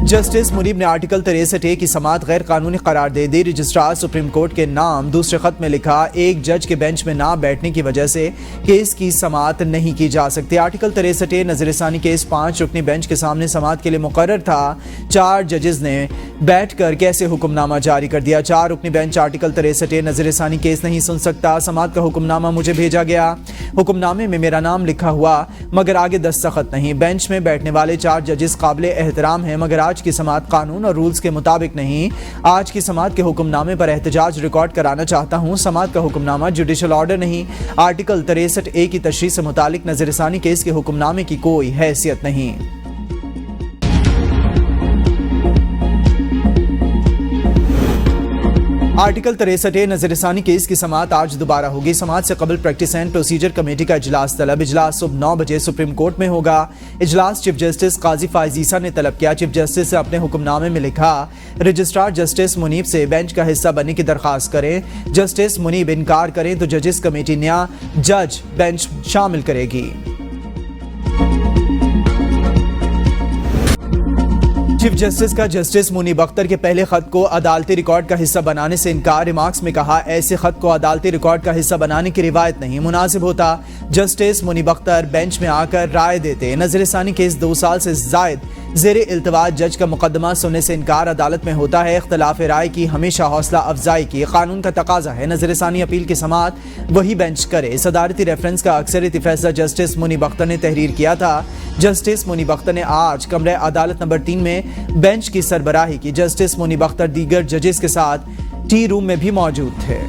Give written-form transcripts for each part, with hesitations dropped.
Justice Munib ने article 63A की समाअत गैर कानूनी करार दे दी। रजिस्ट्रार सुप्रीम कोर्ट के नाम दूसरे खत में लिखा, एक जज के बेंच में ना बैठने की वजह से केस की समाअत नहीं की जा सकती। आर्टिकल 63A नजरसानी केस 5 रुकनी बेंच के सामने समाअत के लिए मुकर्रर था। 4 जजेस ने बैठकर कैसे हुक्मनामा जारी कर दिया। 4 रुकनी बेंच आर्टिकल 63A नजरसानी केस नहीं सुन सकता। समाअत का हुक्मनामा मुझे भेजा गया। हुक्मनामे में मेरा नाम लिखा हुआ मगर आगे दस्तखत नहीं। बेंच में बैठने वाले 4 जजेस काबिले एहतराम हैं मगर आज की समाअत कानून और रूल्स के मुताबिक नहीं। आज की समाअत के हुक्मनामे पर एहतजाज रिकॉर्ड कराना चाहता हूं। समाअत का हुक्मनामा जुडिशल ऑर्डर नहीं। आर्टिकल 63A की तशरीह से मुतालिक नजरसानी केस के हुक्मनामे की कोई हैसियत नहीं। आर्टिकल 63A नजरसानी केस की समाअत आज दोबारा होगी। समाअत से कबल प्रैक्टिस एंड प्रोसीजर कमेटी का इजलास तलब। इजलास सुबह 9 बजे सुप्रीम कोर्ट में होगा। इजलास चीफ जस्टिस काजी फाइज ईसा ने तलब किया। चीफ जस्टिस ने अपने हुक्मनामे में लिखा, रजिस्ट्रार जस्टिस मुनीब से बेंच का हिस्सा बनने की दरख्वास्त करें। जस्टिस मुनीब इनकार करें तो जजेस कमेटी नया जज बेंच शामिल करेगी। चीफ जस्टिस का जस्टिस मुनीब अख्तर के पहले खत को अदालती रिकॉर्ड का हिस्सा बनाने से इनकार। रिमार्क्स में कहा, ऐसे खत को अदालती रिकॉर्ड का हिस्सा बनाने की रिवायत नहीं। मुनासिब होता जस्टिस मुनीब अख्तर बेंच में आकर राय देते। नजरसानी केस 2 साल से जायद ज़ेरे इल्तवा जज का मुकदमा सुनने से इनकार अदालत में होता है। इख्तलाफ राय की हमेशा हौसला अफजाई की कानून का तकाजा है। नजरसानी अपील की समाअत वही बेंच करे। सदारती रेफरेंस का अक्सरियती फैसला जस्टिस मुनीब अख्तर ने तहरीर किया था। जस्टिस मुनीब अख्तर ने आज कमरे अदालत नंबर 3 में बेंच की सरबराही की। जस्टिस मुनीब अख्तर दीगर जजेस के साथ टी रूम में भी मौजूद थे।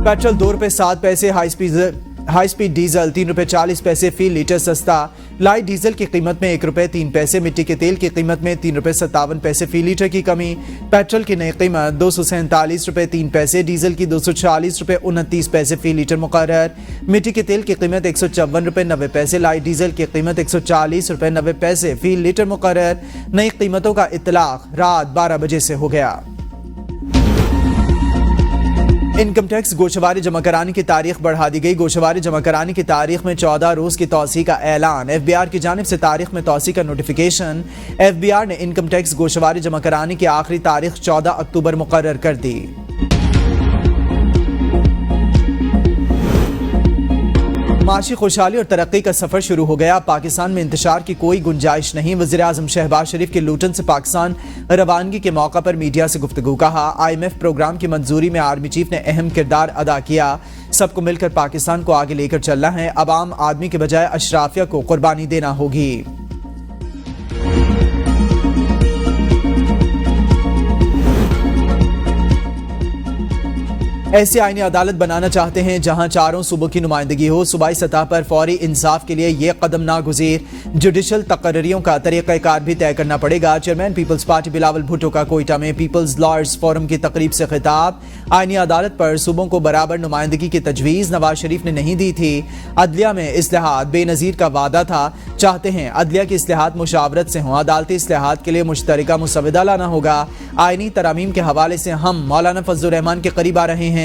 पेट्रोल 2 रुपए 7 पैसे, हाई स्पीड डीजल 3 रुपए 40 पैसे फी लीटर सस्ता। लाइट डीजल की कीमत में 1 रुपए 3 पैसे, मिट्टी के तेल की कीमत में 3 रुपए 57 पैसे फी लीटर की कमी। पेट्रोल की नई कीमत 247 रुपए 3 पैसे, डीजल की 240 रुपए 29 पैसे फी लीटर मुकर्रर। मिट्टी के तेल की कीमत 154 रुपए 90 पैसे, लाइट डीजल की कीमत 140 रुपए 90 पैसे फी लीटर मुकर्रर। नई कीमतों का इतलाक रात 12 बजे से हो गया। इनकम टैक्स गोशवारी जमा कराने की तारीख बढ़ा दी गई। गोशवारी जमा कराने की तारीख में 14 रोज की तौसी का ऐलान। FBI की जानिब से तारीख में तौसी का नोटिफिकेशन। FBI ने इनकम टैक्स गोशवारी जमा कराने की आखिरी तारीख 14 अक्टूबर मुकर्रर कर दी। माशी खुशहाली और तरक्की का सफर शुरू हो गया। पाकिस्तान में इंतशार की कोई गुंजाइश नहीं। वज़ीर-ए-आज़म शहबाज शरीफ के लूटन से पाकिस्तान रवानगी के मौका पर मीडिया से गुफ्तगू। कहा, IMF प्रोग्राम की मंजूरी में आर्मी चीफ ने अहम किरदार अदा किया। सबको मिलकर पाकिस्तान को आगे लेकर चलना है। अब आम आदमी के बजाय अशराफिया को कुर्बानी देना होगी। ऐसी आईनी अदालत बनाना चाहते हैं जहां चारों सूबों की नुमाइंदगी हो। सूबाई सतह पर फौरी इंसाफ के लिए यह कदम नागुज़ीर। जुडिशल तकर्रियों का तरीक़ाकार भी तय करना पड़ेगा। चेयरमैन पीपल्स पार्टी बिलावल भुट्टो का कोयटा में पीपल्स लॉयर्स फोरम की तकरीब से खिताब। आईनी अदालत पर सूबों को बराबर नुमाइंदगी की तजवीज़ नवाज शरीफ ने नहीं दी थी। अदलिया में इस्लाहात बेनज़ीर का वादा था। चाहते हैं अदलिया की इस्लाहात मुशावरत से हों। अदालती इस्लाहात के लिए मुश्तरका मुसवदा लाना होगा। आईनी तरामीम के हवाले से हम मौलाना फजलुर रहमान के करीब आ रहे हैं।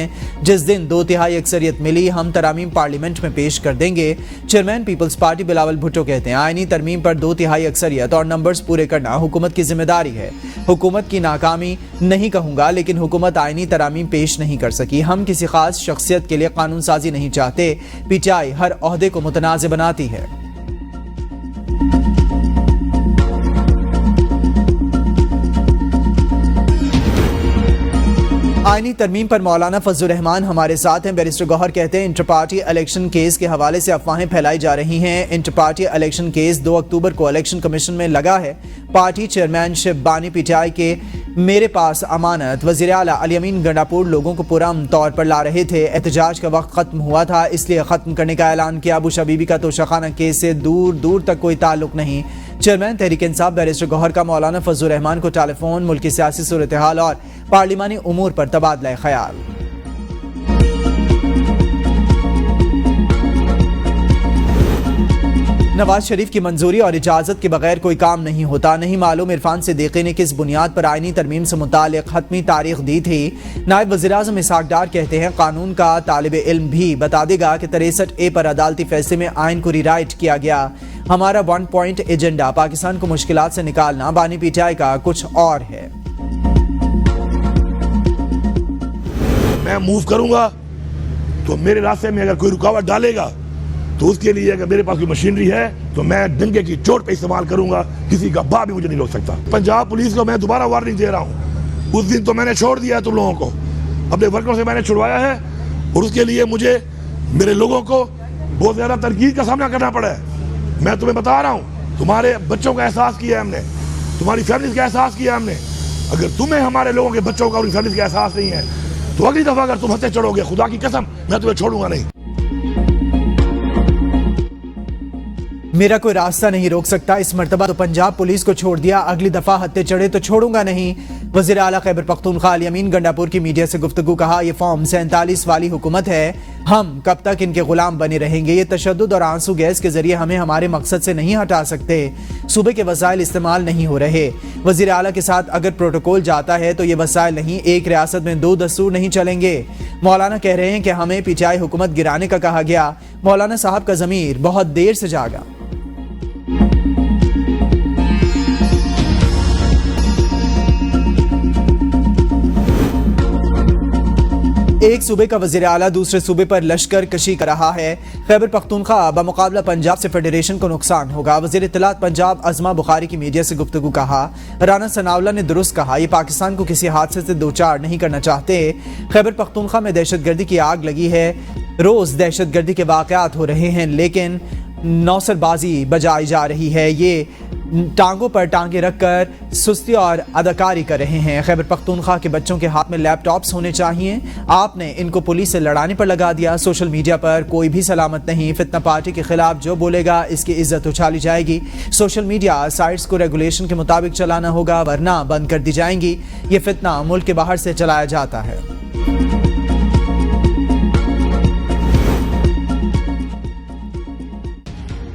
जिस दिन 2/3 अक्सरियत मिली हम तरामीम पार्लियामेंट में पेश कर देंगे। चेयरमैन पीपल्स पार्टी बिलावल भुट्टो कहते हैं, आईनी तरमीम पर 2/3 अक्सरियत और नंबर्स पूरे करना हुकूमत की जिम्मेदारी है। हुकूमत की नाकामी नहीं कहूंगा, लेकिन हुकूमत आईनी तरामीम पेश नहीं कर सकी। हम किसी खास शख्सियत के लिए कानून साजी नहीं चाहते। PTI हर ओहदे को मुतनाज़ बनाती है। आईनी तरमीम पर मौलाना फजलुर रहमान हमारे साथ हैं। बैरिस्टर गौहर कहते हैं, इंटर पार्टी इलेक्शन केस के हवाले से अफवाहें फैलाई जा रही हैं। इंटर पार्टी इलेक्शन केस 2 अक्टूबर को इलेक्शन कमीशन में लगा है। पार्टी चेयरमैनशिप बानी PTI के मेरे पास अमानत वज़ीर आला अली अमीन गंडापुर लोगों को पुरअमन तौर पर ला रहे थे। एहतजाज का वक्त खत्म हुआ था, इसलिए खत्म करने का ऐलान किया। अबू शबीबी का तोशाखाना केस से दूर दूर तक कोई ताल्लुक नहीं। चेयरमैन तहरीक इंसाफ बैरिस्टर गौहर का मौलाना फजलुर रहमान को टेलीफोन मुल्की सियासी सूरत हाल और पार्लिमानी उमूर पर तबादला ख्याल। नवाज शरीफ की मंजूरी और इजाजत के बगैर कोई काम नहीं होता। नहीं मालूम इरफान सिद्दीकी ने किस बुनियाद पर आईनी तरमीम से मुतालिक हतमी तारीख दी थी। नायब वज़ीर-ए-आज़म इसहाक डार कहते हैं कानून का तालिब इल्म भी बता देगा कि 63A पर अदालती फैसले में आइन को रीराइट किया गया। हमारा 1 पॉइंट एजेंडा पाकिस्तान को मुश्किलात से निकालना, बानी पीटीआई का कुछ और है। मैं मूव करूंगा तो मेरे रास्ते में अगर कोई रुकावट डालेगा तो उसके लिए अगर मेरे पास कोई मशीनरी है तो मैं डंके की चोट पे इस्तेमाल करूंगा। किसी का बाप भी मुझे नहीं रोक सकता। पंजाब पुलिस को मैं दोबारा वार्निंग दे रहा हूं। उस दिन तो मैंने छोड़ दिया है तुम लोगों को, अपने वर्करों से मैंने छुड़वाया है और उसके लिए मुझे मेरे लोगों को बहुत ज्यादा तनकीद का सामना करना पड़ा है। मैं तुम्हें बता रहा हूँ, तुम्हारे बच्चों का एहसास किया हमने, तुम्हारी फैमिलीज का एहसास किया हमने। अगर तुम्हें हमारे लोगों के बच्चों का और फैमिलीज का एहसास नहीं है तो अगली दफा अगर तुम हंसते चढ़ोगे, खुदा की कसम मैं तुम्हें छोड़ूंगा नहीं। मेरा कोई रास्ता नहीं रोक सकता। इस मर्तबा तो पंजाब पुलिस को छोड़ दिया, अगली दफा हत्ते चढ़े तो छोड़ूंगा नहीं। वज़ीर आला खैबर पख्तूनख्वा अली अमीन गंडापुर की मीडिया से गुफ्तगू कहा, ये फॉर्म 47 वाली हुकूमत है, हम कब तक इनके गुलाम बने रहेंगे। ये तशद्दुद और आंसू गैस के जरिए हमें हमारे मकसद से नहीं हटा सकते। सूबे के वसाइल इस्तेमाल नहीं हो रहे। वज़ीर आला के साथ अगर प्रोटोकॉल जाता है तो ये वसाइल नहीं, एक रियासत में 2 दस्तूर नहीं चलेंगे। मौलाना कह रहे हैं कि हमें पीटीआई हुकूमत गिराने का कहा गया। मौलाना साहब का ज़मीर बहुत देर से जागा। एक सूबे का वज़ीर आला दूसरे सूबे पर लश्कर कशी कर रहा है। खैबर पख्तूनख्वा बमुकाबला पंजाब से फेडरेशन को नुकसान होगा। वज़ीर इत्तलात पंजाब अज़मा बुखारी की मीडिया से गुफ्तगू कहा। राना सनाउल्लाह ने दुरुस्त कहा, ये पाकिस्तान को किसी हादसे से दो चार नहीं करना चाहते। खैबर पख्तूनख्वा में दहशतगर्दी की आग लगी है। रोज दहशतगर्दी के वाक़यात हो रहे हैं लेकिन नौसरबाजी बजाई जा रही है। ये टांगों पर टांगे रखकर सुस्ती और अदाकारी कर रहे हैं। खैबर पख्तूनख्वा के बच्चों के हाथ में लैपटॉप्स होने चाहिए। आपने इनको पुलिस से लड़ाने पर लगा दिया। सोशल मीडिया पर कोई भी सलामत नहीं। फितना पार्टी के खिलाफ जो बोलेगा इसकी इज्जत उछाली जाएगी। सोशल मीडिया साइट्स को रेगुलेशन के मुताबिक चलाना होगा वरना बंद कर दी जाएंगी। ये फितना मुल्क के बाहर से चलाया जाता है।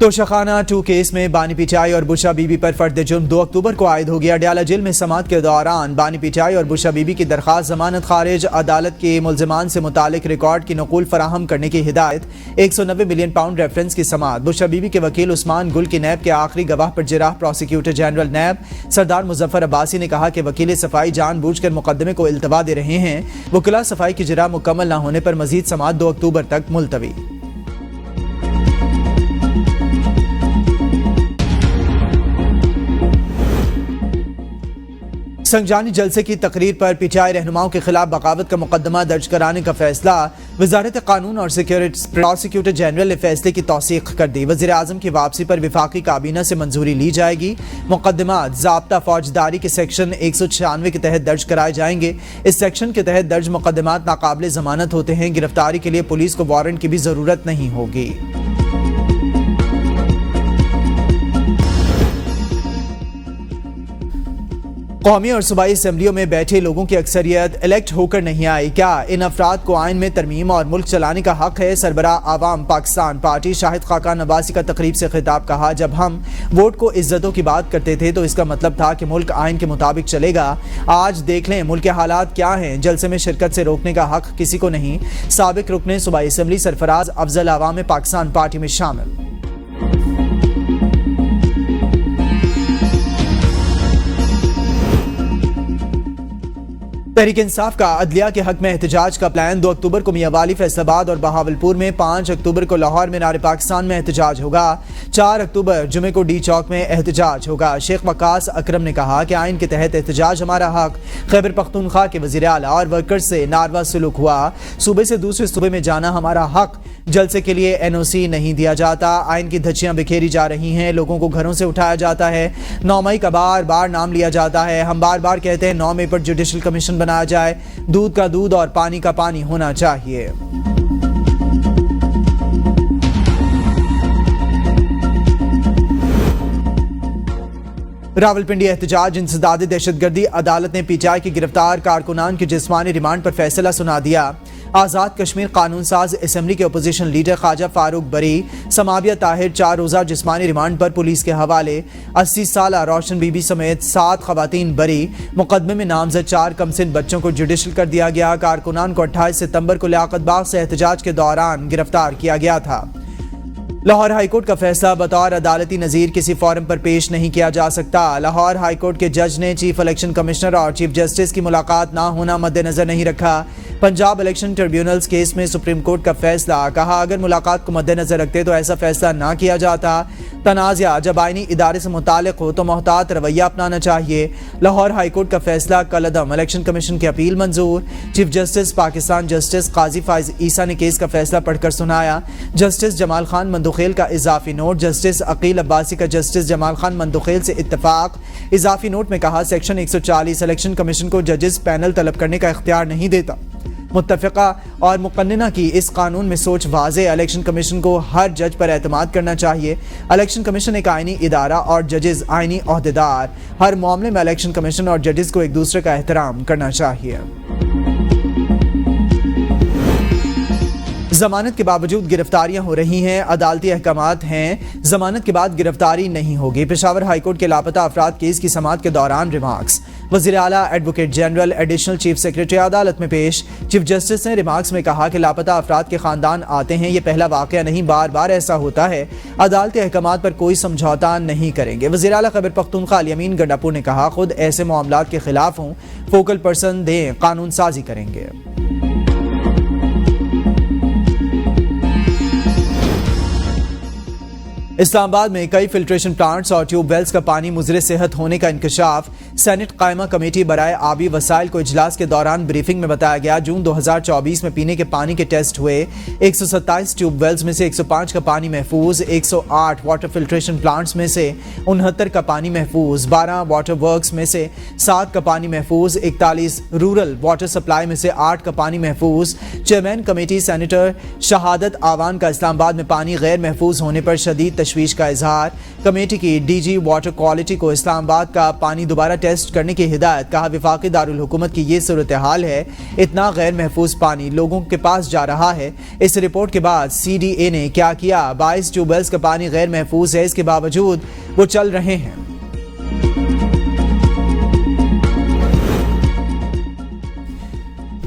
तोशाखाना 2 केस में बानी पीटीआई और बुशा बीबी पर फर्द जुर्म 2 अक्टूबर को आयद हो गया। अडयाला जेल में समाअत के दौरान बानी पीटीआई और बुशा बीबी की दरखास्त जमानत खारिज। अदालत के मुल्जिमान से मुतालिक रिकॉर्ड की नकूल फराहम करने की हिदायत। 190 मिलियन पाउंड रेफरेंस की समाअत। बुशा बीबी के वकील उस्मान गुल की नैब के आखिरी गवाह पर जिराह प्रोसिक्यूटर जनरल नैब सरदार मुजफ्फर अब्बासी ने कहा कि वकील सफाई जानबूझकर मुकदमे को इल्तवा दे रहे हैं। वकीला सफाई की जिराह मुकम्मल न होने पर मजीद समाअत 2 अक्टूबर तक मुलतवी। संगजानी जलसे की तकरीर पर पीटीआई रहनुमाओं के खिलाफ बगावत का मुकदमा दर्ज कराने का फैसला। वजारत कानून और सिक्योरिटी प्रोसिक्यूटर जनरल ने फैसले की तौसीक कर दी। वज़ीर आज़म की वापसी पर विफाकी काबीना से मंजूरी ली जाएगी। मुकदमा ज़ाब्ता फौजदारी के सेक्शन 196 के तहत दर्ज कराए जाएंगे। इस सेक्शन के तहत दर्ज मुकदमात नाकाबिले जमानत होते हैं। गिरफ्तारी के लिए पुलिस को वारंट की भी जरूरत नहीं होगी। कौमी और सूबाई असम्बलियों में बैठे लोगों की अक्सरियत इलेक्ट होकर नहीं आई। क्या इन अफराद को आइन में तरमीम और मुल्क चलाने का हक है? सरबराह आवाम पाकिस्तान पार्टी शाहिद खाकान अब्बासी का तकरीब से खिताब। कहा, जब हम वोट को इज्जतों की बात करते थे तो इसका मतलब था कि मुल्क आइन के मुताबिक चलेगा। आज देख लें मुल्क के हालात क्या हैं। जलसे में शिरकत से रोकने का हक किसी को नहीं। साबिक रुकने सूबाई असम्बली सरफराज अफजल आवाम पाकिस्तान पार्टी में शामिल। तहरीक इंसाफ का अदलिया के हक में एहतजाज का प्लान। 2 अक्टूबर को मियांवाली, फैसलाबाद और बहावलपुर में, 5 अक्टूबर को लाहौर में नारे पाकिस्तान में एहतजाज होगा। 4 अक्टूबर जुमे को डी चौक में एहतजाज होगा। शेख वकास अकरम ने कहा कि आइन के तहत एहतजाज हमारा हक। खैबर पख्तूनख्वा के वज़ीर आला और वर्कर्स से नारवा सलूक हुआ। सूबे से दूसरे सूबे में जाना हमारा हक। जलसे के लिए NOC नहीं दिया जाता। आइन की धज्जियां बिखेरी जा रही हैं। लोगों को घरों से उठाया जाता है। 9 मई का बार बार नाम लिया जाता है। हम बार बार कहते हैं 9 मई पर जुडिशल कमीशन बनाया जाए। दूध का दूध और पानी का पानी होना चाहिए। راولپنڈی احتجاج انسداد دہشت گردی عدالت نے پی ٹی آئی کے گرفتار کارکنان کی جسمانی ریمانڈ پر فیصلہ سنا دیا۔ آزاد کشمیر قانون ساز اسمبلی کے اپوزیشن لیڈر خواجہ فاروق بری، سماویہ طاہر 4 روزہ جسمانی ریمانڈ پر پولیس کے حوالے، 80 سالہ روشن بی بی سمیت 7 خواتین بری، مقدمے میں نامزد 4 کمسن بچوں کو جوڈیشل کر دیا گیا۔ کارکنان کو 28 ستمبر کو لیاقت باغ سے احتجاج کے دوران گرفتار کیا گیا تھا۔ لاہور ہائی کورٹ کا فیصلہ بطور عدالتی نظیر کسی فورم پر پیش نہیں کیا جا سکتا۔ لاہور ہائی کورٹ کے جج نے چیف الیکشن کمشنر اور چیف جسٹس کی ملاقات نہ ہونا مد نظر نہیں رکھا۔ پنجاب الیکشن ٹریبیونلز کیس میں سپریم کورٹ کا فیصلہ، کہا اگر ملاقات کو مد نظر رکھتے تو ایسا فیصلہ نہ کیا جاتا۔ تنازعہ جب آئینی ادارے سے متعلق ہو تو محتاط رویہ اپنانا چاہیے۔ لاہور ہائی کورٹ کا فیصلہ کالعدم، الیکشن کمیشن کی اپیل منظور۔ چیف جسٹس پاکستان جسٹس قاضی فائز عیسیٰ نے کیس کا فیصلہ پڑھ کر سنایا۔ جسٹس جمال خان مندوخیل کا اضافی نوٹ، جسٹس عقیل عباسی کا جسٹس جمال خان مندوخیل سے اتفاق۔ اضافی نوٹ میں کہا سیکشن 140 الیکشن کمیشن کو ججز پینل طلب کرنے کا اختیار نہیں دیتا۔ متفقہ اور مقننہ کی اس قانون میں سوچ واضح، الیکشن کمیشن کو ہر جج پر اعتماد کرنا چاہیے۔ الیکشن کمیشن ایک آئینی ادارہ اور ججز آئینی عہدیدار، ہر معاملے میں الیکشن کمیشن اور ججز کو ایک دوسرے کا احترام کرنا چاہیے۔ ضمانت کے باوجود گرفتاریاں ہو رہی ہیں، عدالتی احکامات ہیں ضمانت کے بعد گرفتاری نہیں ہوگی۔ پشاور ہائی کورٹ کے لاپتہ افراد کیس کی سماعت کے دوران ریمارکس، وزیر اعلیٰ advocate general additional chief secretary عدالت میں پیش۔ چیف جسٹس نے ریمارکس میں کہا کہ لاپتہ افراد کے خاندان آتے ہیں، یہ پہلا واقعہ نہیں، بار بار ایسا ہوتا ہے، عدالتی احکامات پر کوئی سمجھوتا نہیں کریں گے۔ وزیر اعلیٰ خیبر پختونخوا علی امین گنڈاپور نے کہا خود ایسے معاملات کے خلاف ہوں، فوکل پرسن دیں، قانون سازی کریں گے۔ اسلام آباد میں کئی فلٹریشن پلانٹس اور ٹیوب ویلز کا پانی مضر صحت ہونے کا انکشاف۔ سینٹ قائمہ کمیٹی برائے آبی وسائل کو اجلاس کے دوران بریفنگ میں بتایا گیا، جون 2024 میں پینے کے پانی کے ٹیسٹ ہوئے، 127 ٹیوب ویلز میں سے 105 کا پانی محفوظ، 108 واٹر فلٹریشن پلانٹس میں سے 69 کا پانی محفوظ، 12 واٹر ورکس میں سے 7 کا پانی محفوظ، 41 رورل واٹر سپلائی میں سے 8 کا پانی محفوظ۔ چیئرمین کمیٹی سینیٹر شہادت آوان کا اسلام آباد میں پانی غیر محفوظ ہونے پر شدید تشویش کا اظہار۔ کمیٹی کی ڈی جی واٹر کوالٹی کو اسلام آباد کا پانی دوبارہ ٹیسٹ کرنے کی ہدایت، کہا وفاقی دارالحکومت کی یہ صورتحال ہے، اتنا غیر محفوظ پانی لوگوں کے پاس جا رہا ہے۔ اس رپورٹ کے بعد سی ڈی اے نے کیا کیا؟ 22 ٹیوب ویلز کا پانی غیر محفوظ ہے، اس کے باوجود وہ چل رہے ہیں۔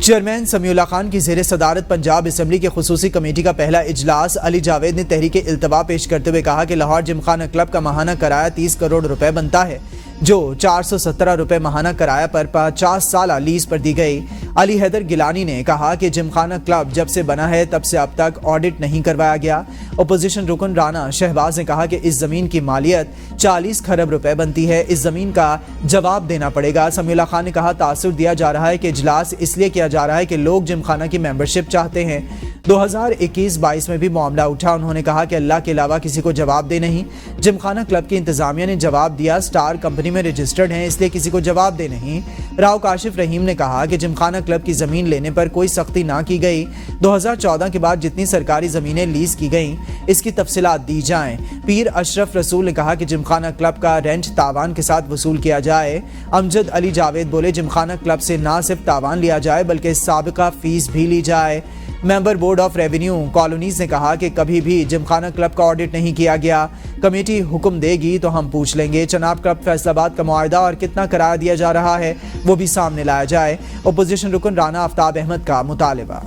چیئرمین سمیع اللہ خان کی زیر صدارت پنجاب اسمبلی کے خصوصی کمیٹی کا پہلا اجلاس۔ علی جاوید نے تحریک التوا پیش کرتے ہوئے کہا کہ لاہور جم خانہ کلب کا ماہانہ کرایہ 30 کروڑ روپے بنتا ہے، جو 417 روپے ماہانہ کرایہ پر 50 سالہ لیز پر دی گئی۔ علی حیدر گیلانی نے کہا کہ جم خانہ کلب جب سے بنا ہے تب سے اب تک آڈٹ نہیں کروایا گیا۔ اپوزیشن رکن رانا شہباز نے کہا کہ اس زمین کی مالیت 40 کھرب روپے بنتی ہے، اس زمین کا جواب دینا پڑے گا۔ سمیع اللہ خان نے کہا تاثر دیا جا رہا ہے کہ اجلاس اس لیے کیا جا رہا ہے کہ لوگ جم خانہ کی ممبرشپ چاہتے ہیں۔ 2021-22 میں بھی معاملہ اٹھا، انہوں نے کہا کہ اللہ کے علاوہ کسی کو جواب دے نہیں۔ جم خانہ کلب کی انتظامیہ نے جواب دیا، سٹار کمپنی میں رجسٹرڈ ہیں، اس لیے کسی کو جواب دے نہیں۔ راؤ کاشف رحیم نے کہا کہ جم خانہ کلب کی زمین لینے پر کوئی سختی نہ کی گئی، 2014 کے بعد جتنی سرکاری زمینیں لیز کی گئیں اس کی تفصیلات دی جائیں۔ پیر اشرف رسول نے کہا کہ جم خانہ کلب کا رینٹ تاوان کے ساتھ وصول کیا جائے۔ امجد علی جاوید بولے جم خانہ کلب سے نہ صرف تاوان لیا جائے بلکہ سابقہ فیس بھی لی جائے۔ Member board of revenue colonies نے کہا کہ کبھی بھی جم خانہ کلب کا آڈٹ نہیں کیا گیا، کمیٹی حکم دے گی تو ہم پوچھ لیں گے۔ چناب کلب فیصل آباد کا معاہدہ اور کتنا کرایہ دیا جا رہا ہے وہ بھی سامنے لایا جائے۔ اپوزیشن رکن رانا آفتاب احمد کا مطالبہ۔